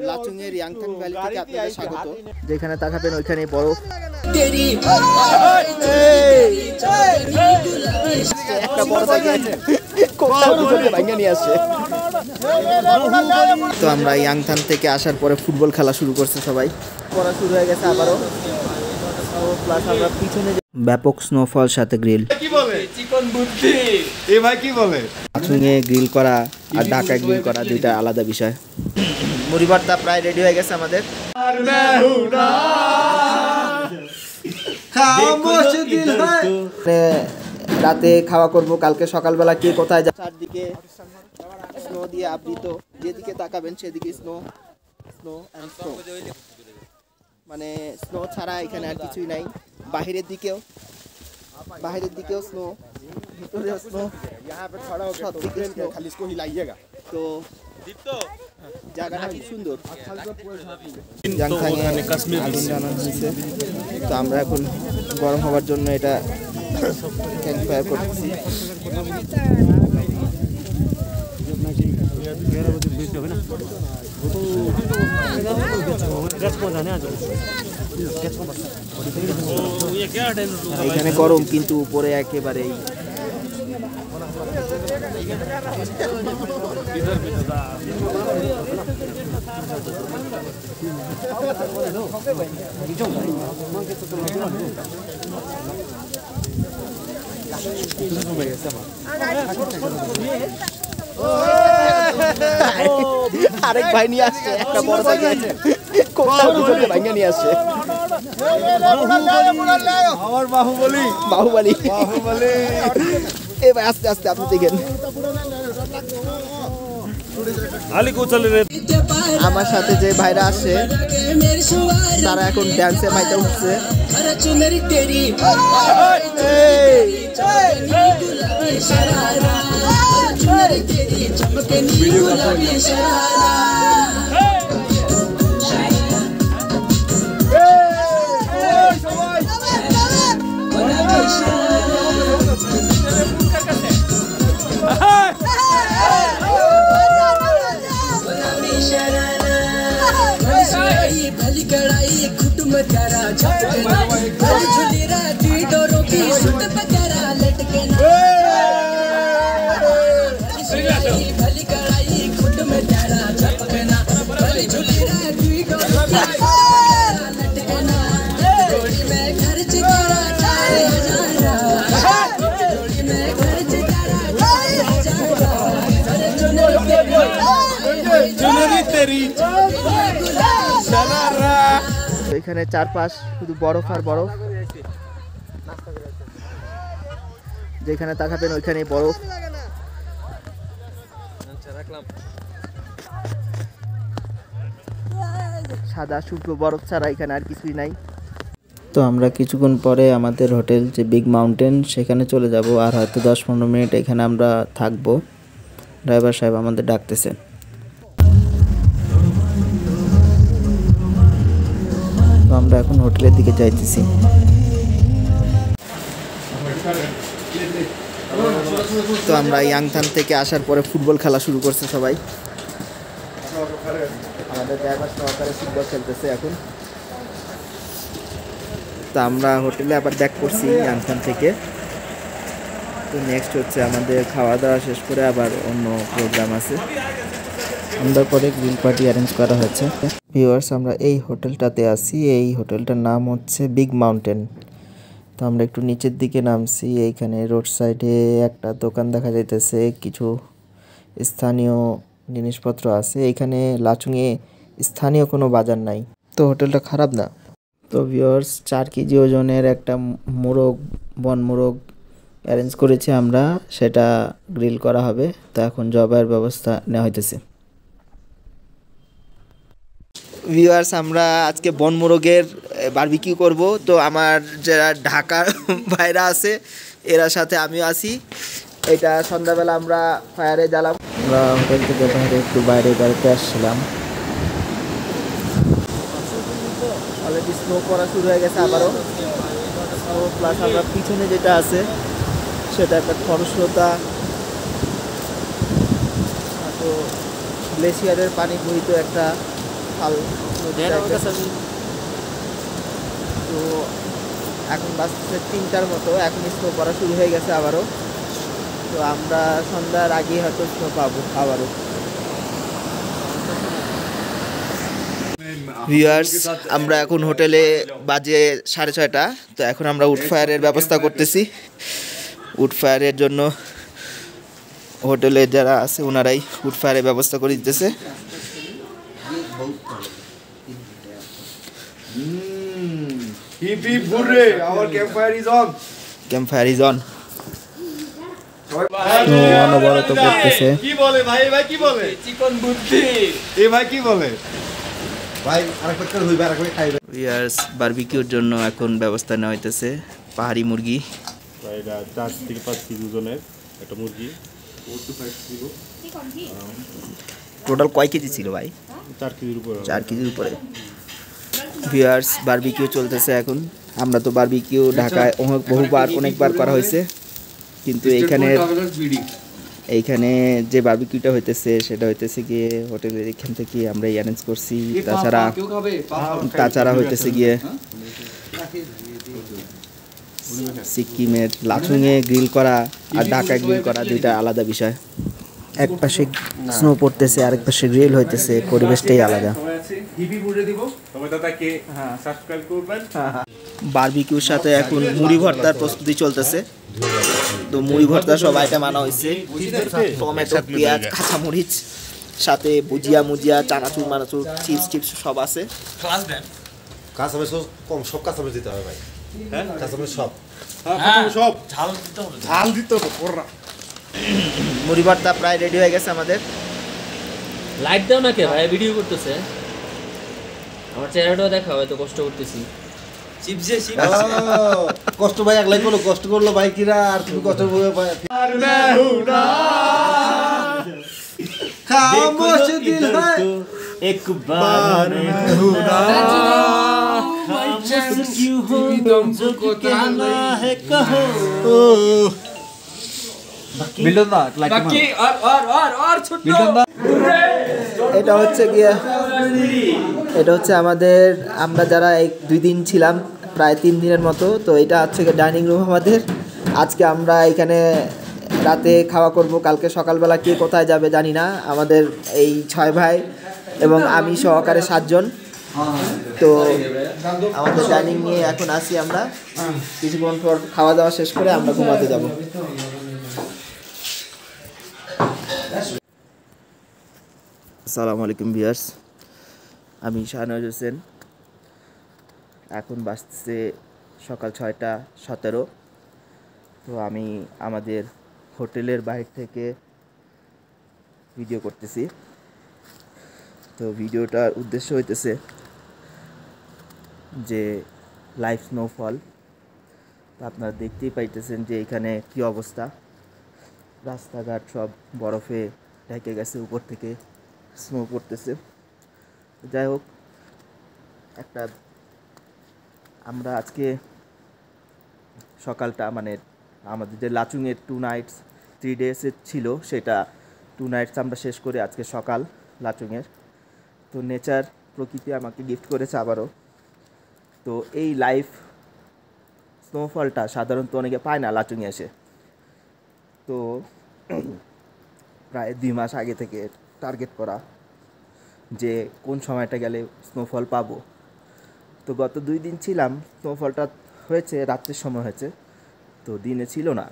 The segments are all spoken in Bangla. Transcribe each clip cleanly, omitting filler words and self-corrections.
লাচুংয়ের ইয়াংথাং ভ্যালি থেকে আপনাদের স্বাগত। যেখানে তাকাবেন ওইখানেই বরফ। একটা বড় ভাঙিয়ে নিয়ে আসছে। তো আমরা ইয়াংথাং থেকে আসার পরে ফুটবল খেলা শুরু করছে সবাই, পড়া শুরু হয়ে গেছে আবারও। প্লাস আমরা পিছনে ব্যাপক স্নোফল সাথে গ্রিল। কি বলে চিকন বুদ্ধি এ ভাই কি বলে? লাচুংয়ে গ্রিল করা আর ঢাকায় গ্রিল করা দুইটা আলাদা বিষয়। মুড়ি ভর্তা প্রায় রেডি হয়ে গেছে আমাদের। রাতে খাওয়া করব, কালকে সকালবেলা কে কোথায় যায়। চারদিকে স্নো দিয়ে আবৃত, যেদিকে তাকাবেন সেদিকে স্নো স্নো এন্ড স্নো, মানে স্নো ছাড়া এখানে আর কিছুই নাই। বাহিরের দিকেও স্নো, ভিতরেও স্নো, সব দিকে স্নো। তো জায়গাটা খুব সুন্দর। তো আমরা এখন গরম হওয়ার জন্য এটা ক্যাম্প ফায়ার করতেছি। এখানে গরম কিন্তু উপরে একেবারেই আরেক ভাই নিয়ে আসছে একটা বড় সাইকেল, ভাঙিয়ে নিয়ে আসছে। বাহুবলী এ ভাই আস্তে আস্তে আপনি দেখেন। আমার সাথে যে ভাইরা আসছে তারা এখন ড্যান্সে মাইতে উঠছে। এখানে চারপাশ শুধু বরফ আর বরফ, যেখানে তাকাবেন ওইখানেই বরফ। সাদা শুকনো বরফ ছাড়া এখানে আর কিছুই নাই। তো আমরা কিছুক্ষণ পরে আমাদের হোটেল যে বিগ মাউন্টেন সেখানে চলে যাব, আর হয়তো 10-15 মিনিট এখানে আমরা থাকবো। ড্রাইভার সাহেব আমাদের ডাকতেছেন। তো আমরা এখন হোটেলের দিকে যাইতেছি। তো আমরা ইয়াংথাং থেকে আসার পরে ফুটবল খেলা শুরু করছে সবাই। আমাদের ড্রাইভার সহকারে ফুটবল খেলতেছে এখন। তো আমরা হোটেলে আবার ব্যাক করছি ইয়াংথাং থেকে। তো নেক্সট হচ্ছে আমাদের খাওয়া দাওয়া শেষ করে আবার অন্য প্রোগ্রাম আছে। সন্ধ্যার পরে গ্রিল পার্টি অ্যারেঞ্জ করা হয়েছে। ভিউয়ার্স, আমরা এই হোটেলটাতে আছি। এই হোটেলটার নাম হচ্ছে বিগ মাউন্টেন। তো আমরা একটু নিচের দিকে নামছি। এইখানে রোড সাইডে একটা দোকান দেখা যাইতেছে, কিছু স্থানীয় জিনিসপত্র আছে। এইখানে লাচুংয়ে স্থানীয় কোনো বাজার নাই। তো হোটেলটা খারাপ না। তো ভিউয়ার্স, 4 কেজি ওজনের একটা মোরগ, বন মোরগ অ্যারেঞ্জ করেছি আমরা, সেটা গ্রিল করা হবে। তো এখন জবাইয়ের ব্যবস্থা নেওয়া হইতেছে। ভিউয়ার্স, আমরা আজকে বন মোরগের বারবিকিউ করব। তো আমার যারা ঢাকার ভাইরা আছে এরা সাথে আমিও আছি। এটা সন্ধ্যাবেলা আমরা ফায়ারে জ্বালাম। আমরা হোটেল থেকে বাইরে একটু বাইরে বেড়াতে আসছিলাম। অলরেডি স্নো পড়া শুরু হয়ে গেছে আবারও। স্নো প্লাস আমরা পিছনে যেটা আছে সেটা একটা খরস্রোতা, তো গ্লেশিয়ারের পানি বহিত একটা খাল তো এখন বাজছে 3টার মতো, এখন স্নো পড়া শুরু হয়ে গেছে আবারও। তো আমরা সন্ধ্যার আগেই হয়তো স্নো পাবো আবারও। ভিউয়ার্স, আমরা এখন হোটেলে বাজে 6:30, তো এখন আমরা উড ফায়ারের ব্যবস্থা করতেছি। উড ফায়ারের জন্য হোটেলে যারা আছে ওনারাই উড ফায়ারের ব্যবস্থা করে দিতেছে। Camp fire is on. অনবরত করতেছে। কি বলে ভাই? ভাই কি বলে? চিকন বুদ্ধি। এই ভাই কি বলে? ভাই আরেকবার করে হইবে, আরেকবার খাইবে। ভিউয়ার্স, বারবিকিউর জন্য এখন ব্যবস্থা নেওয়া হইতেছে। পাহাড়ি মুরগি প্রায় 4 থেকে 5 কেজি ওজনের একটা মুরগি। টোটাল কয় কেজি ছিল ভাই? 4 কেজির উপরে। 4 কেজির উপরে। ভিউয়ার্স, বারবিকিউ চলতেছে এখন। আমরা তো বারবিকিউ ঢাকায় অনেকবার করা হয়েছে, কিন্তু এইখানে যে বারবিকিউটা হইতেছে সেটা হইতেছে গিয়ে হোটেলের এখান থেকে আমরা অ্যারেঞ্জ করছি। তাছাড়া হইতেছে গিয়ে সিকিমের লাচুংয়ে গ্রিল করা আর ঢাকায় গ্রিল করা দুইটা আলাদা বিষয়। এক পাশে স্নো পড়তেছে, আরেক পাশে গ্রিল হইতেছে, পরিবেশটাই আলাদা। বারবিকিউর সাথে এখন মুড়ি ভর্তার প্রস্তুতি চলতেছে। তো মুড়ি ভর্তা সব আইটেম আনা হয়েছে, টমেটো, পেঁয়াজ, কাঁচামরিচ, সাথে ভুজিয়া, চানাচুর মানাচুর, চিপস সব আছে। কাঁচামরিচ কম, সব কাঁচামরিচ দিতে হবে ভাই। হ্যাঁ, কাঁচামরিচ সব সব ঝাল দিতে হবে পুরা। মুড়ি ভর্তা প্রায় রেডি হয়ে গেছে আমাদের। লাইট দাও না কে ভাই? ভিডিও করতেছে, আমার চেহারাটাও দেখা, হয়তো কষ্ট করতেছি। কষ্ট ভাই একলাই করলো, কষ্ট করলো বাইকিরা, আর তুমি কষ্ট করবে ভাই। খামোশ দিল है एक बार खामोश क्यों हो तुम, जो कहना है कहो। এটা হচ্ছে আমাদের, আমরা যারা 2 দিন ছিলাম, প্রায় 3 দিনের মতো। তো এটা হচ্ছে ডাইনিং রুম আমাদের। আজকে আমরা এখানে রাতে খাওয়া করব, কালকে সকালবেলা কে কোথায় যাবে জানি না। আমাদের এই 6 ভাই এবং আমি সহকারে 7 জন। তো আমাদের ডাইনিং নিয়ে এখন আসি আমরা। কিছুক্ষণ পর খাওয়া দাওয়া শেষ করে আমরা ঘুমাতে যাব। আসসালামু আলাইকুম ভিউয়ার্স, আমি শাহনওয়াজ হোসেন। এখন বাজছে সকাল 6:17। তো আমি আমাদের হোটেলের বাইরে থেকে ভিডিও করতেছি। তো ভিডিওটার উদ্দেশ্য হইতেছে যে লাইভ স্নোফল। তো আপনারা দেখতেই পাইতেছেন যে এখানে কি অবস্থা, রাস্তাঘাট সব বরফে ঢেকে গেছে, উপর থেকে স্নো পড়তেছে। যাই হোক, আমরা আজকে সকালটা মানে আমাদের যে লাচুংয়ের 2 নাইটস 3 ডেজের ছিল, সেটা 2 নাইটস আমরা শেষ করে আজকে সকাল লাচুংয়ের। তো নেচার, প্রকৃতি আমাকে গিফট করেছে আবারও। তো এই লাইভ স্নোফলটা সাধারণত অনেকে পায় না লাচুংয়ে এসে। তো প্রায় 2 মাস আগে থেকে টার্গেট করা যে কোন সময়টা গেলে স্নোফল পাবো। তো গত 2 দিন ছিলাম, স্নোফলটা হয়েছে রাত্রের সময় হয়েছে, তো দিনে ছিল না।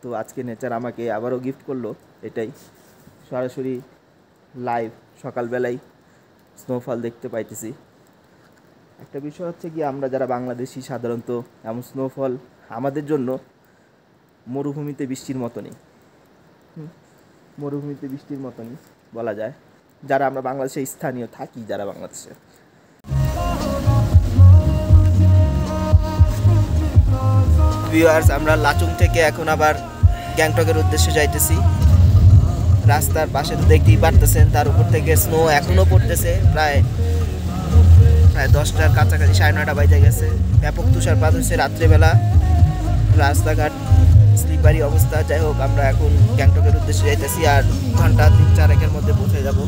তো আজকে নেচার আমাকে আবারও গিফট করলো এটাই, সরাসরি লাইভ সকালবেলায় স্নোফল দেখতে পাইতেছি। একটা বিষয় হচ্ছে কি, আমরা যারা বাংলাদেশি সাধারণত এমন স্নোফল আমাদের জন্য মরুভূমিতে বৃষ্টির মতনই, মরুভূমিতে বৃষ্টির মতনই বলা যায়, যারা আমরা বাংলাদেশে স্থানীয় থাকি, যারা বাংলাদেশে। ভিউয়ার্স, আমরা লাচুং থেকে এখন আবার গ্যাংটকের উদ্দেশ্যে যাইতেছি। রাস্তার পাশে তো দেখতেই পারতেছেন, তার উপর থেকে স্নো এখনও পড়তেছে। প্রায় 10টার কাছাকাছি, 9:30 বাজে গেছে। ব্যাপক তুষারপাত হয়েছে রাত্রেবেলা, রাস্তাঘাট স্লিপারি অবস্থা। যাই হোক, আমরা এখন গ্যাংটকের উদ্দেশ্যে যাইতেছি, আর ঘন্টা 3-4 এর মধ্যে পৌঁছে যাব।